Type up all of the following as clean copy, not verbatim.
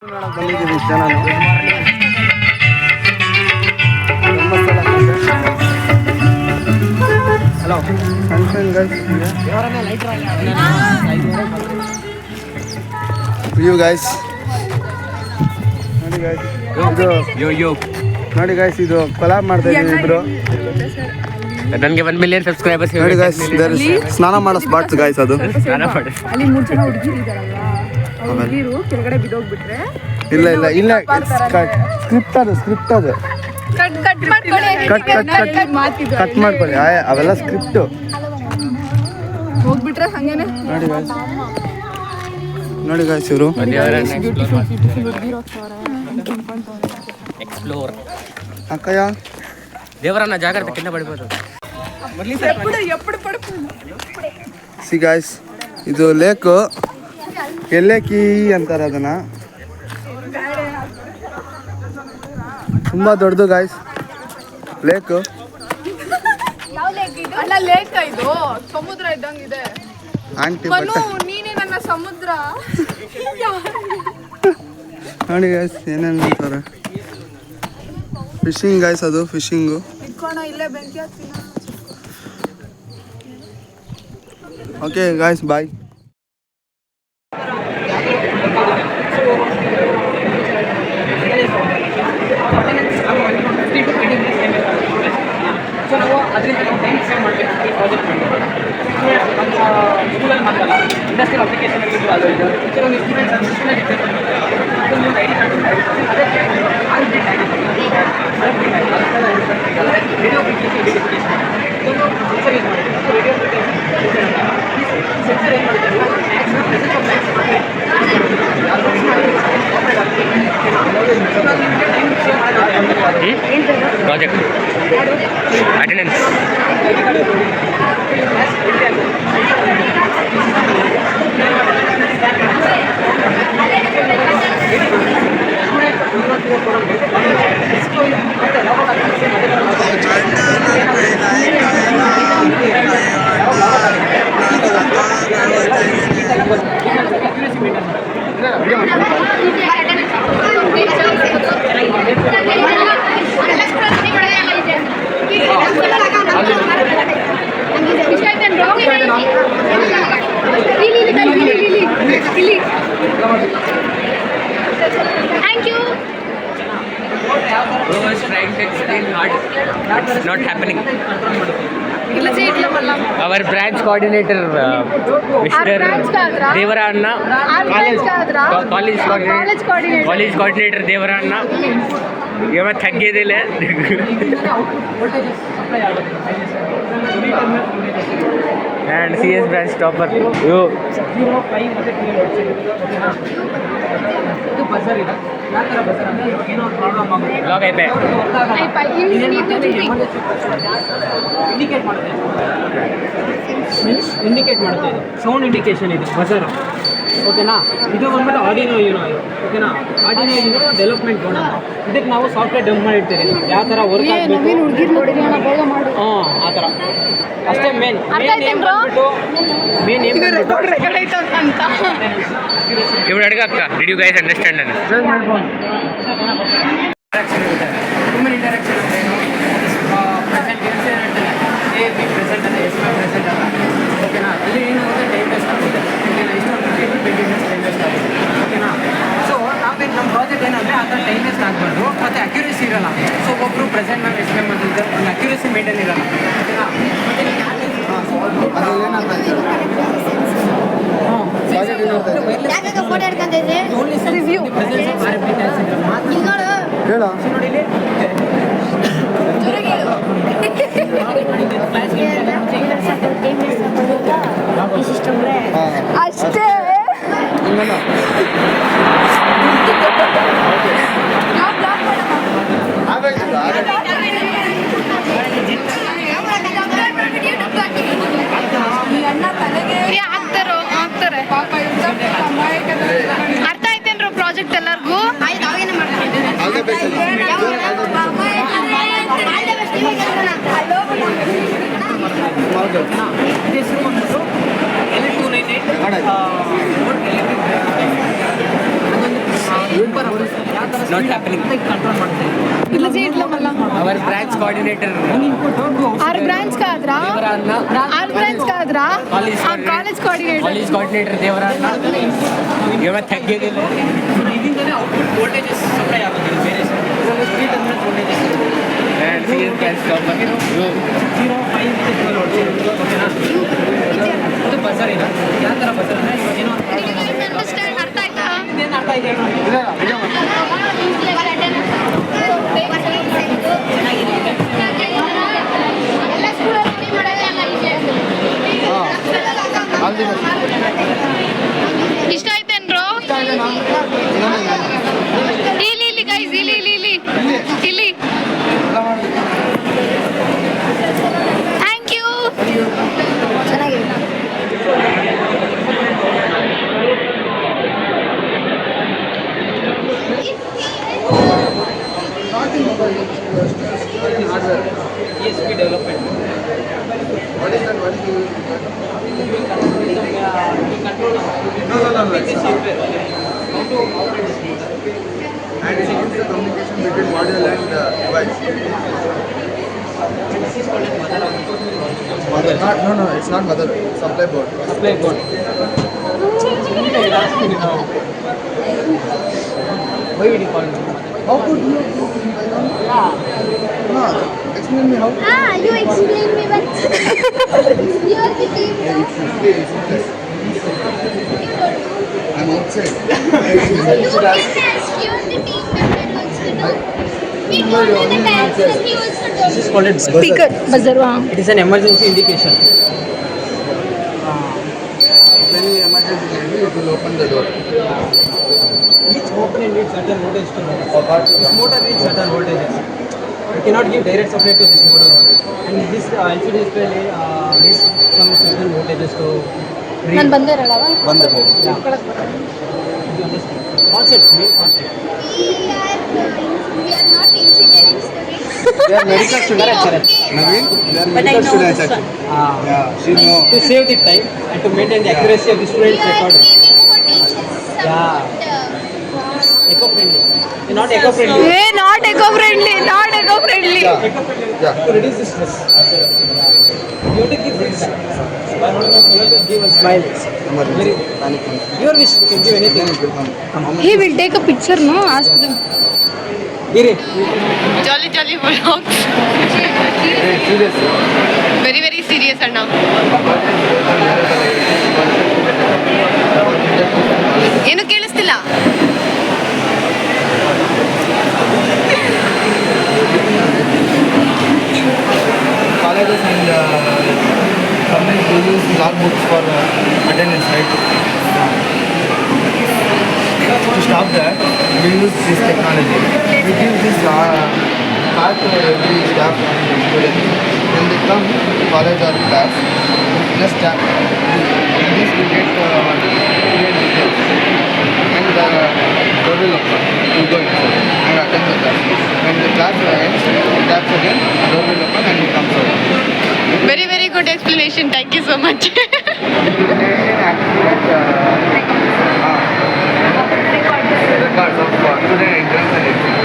ಬಂದಿದ್ದೀವಿ ಇಷ್ಟ ನಾನು ಹಲೋ ವ್ಯೂ ಗೈಸ್ ನೋಡಿ ಗೈಸ್ ನೋಡಿ ಗೈಸ್ ಇದು ಕೊಲಾಬ್ ಮಾಡ್ತಾ ಇದ್ದೀವಿ ಇಬ್ರು ನನಗೆ 1 ಮಿಲಿಯನ್ ಸಬ್ಸ್ಕ್ರೈಬರ್ಸ್ ನೋಡಿ ಗೈಸ್ ಸ್ನಾನ ಮಾಡೋ ಸ್ಪಾಟ್ಸ್ ಗೈಸ್ ಅದು ಅಲ್ಲಿ 3 ಜನ ಹುಡುಗಿರು ಇದಾರಲ್ಲ ಹುಡುಗಿರು ಕೆಳಗಡೆ ಬಿದ್ದೋಗ್ಬಿಟ್ರೆ ಇಲ್ಲ ಇಲ್ಲ ಇಲ್ಲ ಸ್ಕ್ರಿಪ್ಟ್ ಅದು ಕಟ್ ಮಾಡ್ಕೊಳ್ಳಿ ಅವೆಲ್ಲ ಸ್ಕ್ರಿಪ್ಟ್ ಹೋಗ್ಬಿಟ್ರೆ ಹಂಗೇನೆ ನೋಡಿ ಗಾಯ್ಸ್ ಇವರು ಎಕ್ಸ್ಪ್ಲೋರ್ ಅಕ್ಕಯ್ಯ ದೇವರನ್ನ ಜಾಗ್ರತೆ ಕಿಂದ ಪಡಿಬೋದು ಸಿ ಗಾಯ್ಸ್ ಇದು ಲೇಕು ಎಲೆಕಿ ಅಂತಾರೆ ಅದನ್ನ ತುಂಬಾ ದೊಡ್ಡದು ಗಾಯ್ಸ್ ಲೇಕು ಅಲ್ಲ ಲೇಕ್ ಇದು ಸಮುದ್ರ ಇದ್ದಂಗಿದೆ ಆಂಟಿ ನೀನೇ ನನ್ನ ಸಮುದ್ರ ನೋಡಿ ಗಾಯ್ಸ್ ಏನೇನು ಅಂತಾರೆ ಫಿಶಿಂಗ್ ಗಾಯ್ಸ್ ಅದು ಫಿಶಿಂಗು ಇಲ್ಲೇ ಬೆಂಕಿ ಹಾಕ್ತೀನಿ ಓಕೆ ಗಾಯ್ಸ್ ಬಾಯ್ ಸೊ ನಾವು ಅದರಿಂದ ಟೈಮ್ ಸೇವ್ ಮಾಡಬೇಕು ಈ ಪ್ರಾಜೆಕ್ಟ್ ಮಾಡಿ ನಮ್ಮ ಸ್ಕೂಲಲ್ಲಿ ಮಾತ್ರಲ್ಲ ಇಂಡಸ್ಟ್ರಿಯಲ್ ಅಪ್ಲಿಕೇಶನ್ ಅದು ಇದು ಕೆಲವೊಂದು ಇನ್ಸ್ಟ್ರೂಮೆಂಟ್ಸ್ ಅದೊಂದು ಐಡಿ ರೇಡಿಯೋ ಫ್ರೀಕ್ವೆನ್ಸಿ ಐಡೆಂಟಿಫಿಕೇಶನ್ ಇದೊಂದು ಸೆನ್ಸರ್ ಯೂಸ್ ಮಾಡಿದ್ದೀವಿ ರೇಡಿಯೋ ಫ್ರೀಕ್ವೆನ್ಸಿ ಸೆನ್ಸರ್ ಏನು ಮಾಡಿದ್ದೀವಿ maximum presence of lights project attendance Thank you. Bro was trying to explain hard. It's not happening. Our branch coordinator, Mr. Devaranna, college coordinator Devaranna, ಇವ ತಗ್ಗಿದಿಲ್ಲ and CS branch topper you ಇದು buzzer ಇದೆ ಯಾವ ಥರ buzzer ಅಂದರೆ ಇವಾಗ ಏನೋ ಒಂದು problem ಆಗುತ್ತೆ ಲಾಗ್ ಐತೆ ಇಂಡಿಕೇಟ್ ಮಾಡುತ್ತೆ ಮೀನ್ಸ್ ಇಂಡಿಕೇಟ್ ಮಾಡುತ್ತೆ ಇದು ಸೌಂಡ್ ಇಂಡಿಕೇಶನ್ ಇದೆ ಬಜರ್ ಓಕೆನಾ ಇದು ಬಂದ್ಬಿಟ್ಟು ಆರ್ಡಿನೋ ಯೂನೋ ಓಕೆನಾ ಆರ್ಡಿನೋ ಯೂನೋ ಡೆವಲಪ್ಮೆಂಟ್ ಬೋರ್ಡ್ ಅಂತ ಇದಕ್ಕೆ ನಾವು ಸಾಫ್ಟ್ವೇರ್ ಡಂಪ್ ಮಾಡಿರ್ತೀವಿ ಯಾವ ಥರ ವರ್ಕ್ ಆಗಬೇಕು ಹಾಂ ಆ ಥರ ಅಷ್ಟೇ ಮೇನ್ ಬಂದ್ಬಿಟ್ಟು ಮೇನ್ ಏಮ್ ಇವ್ರು ಅಡ್ಗ ಅಕ್ಕ ಡಿಡ್ ಯು ಗೈಸ್ ಅಂಡರ್ಸ್ಟ್ಯಾಂಡ್ ಅನ್ನು ಹ್ಯೂಮನ್ ಇಂಟರಾಕ್ಷನ್ ಅಂದರೆ ಏನು ಪ್ರೆಸೆಂಟ್ ಎ ಬಿ ಪ್ರೆಸೆಂಟ್ ಅಲ್ಲ ಎಸ್ ಪ್ರೆಸೆಂಟ್ ಅಲ್ಲ ಓಕೆನಾ ಅಲ್ಲಿ ಏನಾಗುತ್ತೆ ಟೈಮ್ ವೇಸ್ಟ್ ಆಗುತ್ತೆ ಓಕೆನಾ ಇಷ್ಟೊಂದು 20 ಮಿನಿಟ್ಸ್ ಟೈಮ್ ವೇಸ್ಟ್ ಆಗುತ್ತೆ ಓಕೆನಾ ಸೊ ನಾವೇನು ನಮ್ಮ ಪ್ರಾಜೆಕ್ಟ್ ಏನಂದರೆ ಆ ಥರ ಟೈಮ್ ವೇಸ್ಟ್ ಆಗಬಾರ್ದು ಮತ್ತು ಅಕ್ಯುರೇಸಿ ಇರೋಲ್ಲ ಸೊ ಒಬ್ಬರು ಪ್ರೆಸೆಂಟ್ ಮ್ಯಾಮ್ ಎಸ್ ಮ್ಯಾಮ್ ಅಂತಿದ್ದರೆ ಒಂದು ಅಕ್ಯುರೇಸಿ ಮೇಂಟೈನ್ ಇರೋಲ್ಲ ಓಕೆನಾ ಅಷ್ಟೇ ಅರ್ಥ ಆಯ್ತೇನ್ರು ಪ್ರಾಜೆಕ್ಟ್ ಎಲ್ಲರಿಗೂ ಹೆಸರು ಬಂದ್ಬಿಟ್ಟು L298 not happening. कंट्रोल ಮಾಡ್ತಾರೆ. ఇట్లా చేయి ఇట్లా మళ్ళా Our branch coordinator. ఆరు బ్రాంచ్ కాదురా Devarana. ఆరు బ్రాంచ్ కాదురా College college coordinator College coordinator Devarana. ಇವ ತಗ್ಗಿದಿಲ್ಲ. ಇದರಿಂದನೇ ಔಟ್ಪುಟ್ ವೋಲ್ಟೇಜಸ್ ಸಪ್ಲೈ ಆಗುತ್ತೆ ಬೇರೆ ಸ್ಪೀಡ್ ಅಂದ್ರೆ voltages And CS branch topper. 0.5 ಓಕೆನಾ ಇದು ಬಜರ್ ಇದೆ ಯಾವ ಥರ ಬಜರ್ ಅಂದರೆ ಇವಾಗ ಏನೋ ಅಂಡರ್ಸ್ಟ್ಯಾಂಡ್ ಅರ್ಥ ಆಯ್ತಾ ಇದೇನು ಅರ್ಥ ಇದೆ ಇಷ್ಟ ಆಯ್ತೇನ್ರೋ ಇಲ್ಲಿ ಗೈಸ್ ಇಲ್ಲಿ ಥ್ಯಾಂಕ್ ಯು ಚೆನ್ನಾಗಿದೆ ESP development. What is that? What is the Control the software. How to operate this motor. and it is the communication between module and device. This is called as mother. No, it's not mother. Supply board. Supply board. Why would you call it? How could you? No, explain me how. You explain me what you are the team. It's plus. I'm outside. You can ask you are the team member also. No? We told you the answer. He also told This is called as speaker ಬಜರ್ವಾ It is an emergency indication. When you emergency landing, it will open the door. Each motor needs certain voltage to run. Or what? This motor needs certain voltages. You cannot give direct supply to this motor. And this LCD display needs some certain voltages to read. ನಾನು ಬಂದೇ ಇರಲ್ಲ Bandar. Yeah. You understand? Concept, main concept. we are not engineering students. They are medical students. Correct. Naveen, they are medical students actually. Yeah, she know. To save the time and to maintain the accuracy of the We student's are record. giving for teachers some Yeah. Eco-friendly. Not eco-friendly. A not eco-friendly Yeah. Eco-friendly. Yeah. To reduce the stress. You have to give feedback. You have to give a smile. Very, Panic. your wish, you can give anything. Then it will come. He will take a picture no ask them Giri. Jolly vlogs Serious. Very serious ಅಣ್ಣ ಏನು ಕೇಳಿಸ್ತಿಲ್ಲ Colleges and companies will use logbooks for attendance, right? To stop that, we use this technology. We give this card to every staff and students. When they come to college or class, just tap. This will get student details. And the door will open. You go inside and attend the class. When the class ends, taps again, door will open and he comes out. Very good explanation thank you so much Records of student entrance and exit.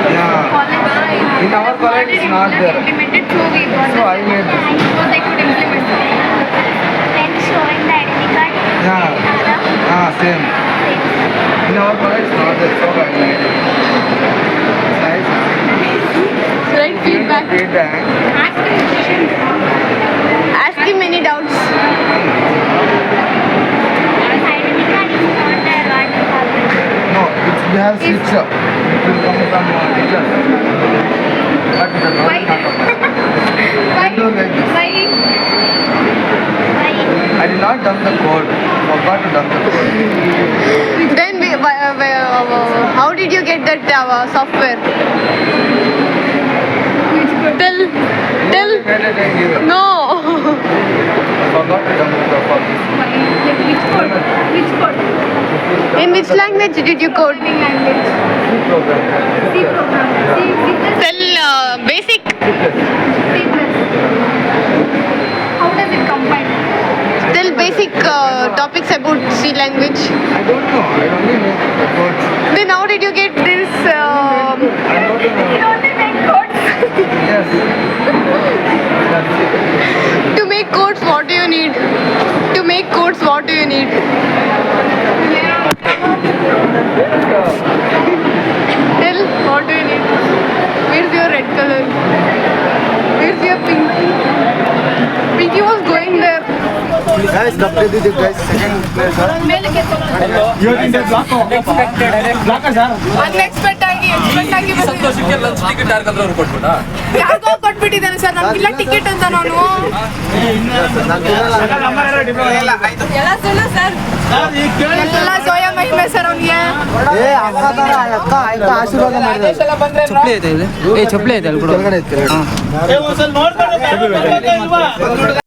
Yeah. In our college it's not there. So I made this. then showing the identity card. Yeah. Same. In our college it's not there. So I made it. It's nice. Right feedback Feedback. Ask him many doubts Identity card is not there. What you have? No, we have switch up. It will come from teacher. But the door Why? is not open. Why? Do like this. Why? Why? I did not dump the code. Forgot to dump the code. Then how did you get that software tell Where did I give it? No I forgot to dump the code. Which code? In which language did you code C program. C program. C++. Tell basic C++. How does it combine? Tell basic topics about C language I don't know. I only know did you get this? Yes. To make coats, what do you need? To make coats, what do you need? Tell, what do you need? Where's your red color? Where's your pink? Pinky was going there. Guys, कपड़े दीजिए guys. Second place sir. Unexpected ಆಗಿ ಸಂತೋಷಕ್ಕೆ lunch ticket ಯಾರಿಗಾದ್ರೂ ಕೊಟ್ಬಿಟ್ಟಾ ಯಾರಿಗೋ ಕೊಟ್ಬಿಟ್ಟಿದ್ದಾನೆ sir ನಮ್ಗಿಲ್ಲ ticket ಅಂತ ನಾನು ಎಲ್ಲ ಸುಳ್ಳು ಸರ್ ಎಲ್ಲ ಸೋಯಾ ಮಹಿಮೆ ಸರ್ ಅವ್ನಿಗೆ ಆಶೀರ್ವಾದ ಮಾಡಿ. ಚಪ್ಪಲಿ ಐತೆ ಇಲ್ಲಿ ಚಪ್ಪಲಿ ಐತೆ ಅಲ್ಲಿ ಕೂಡ ಕೆಳಗಡೆ ಇತ್ತು.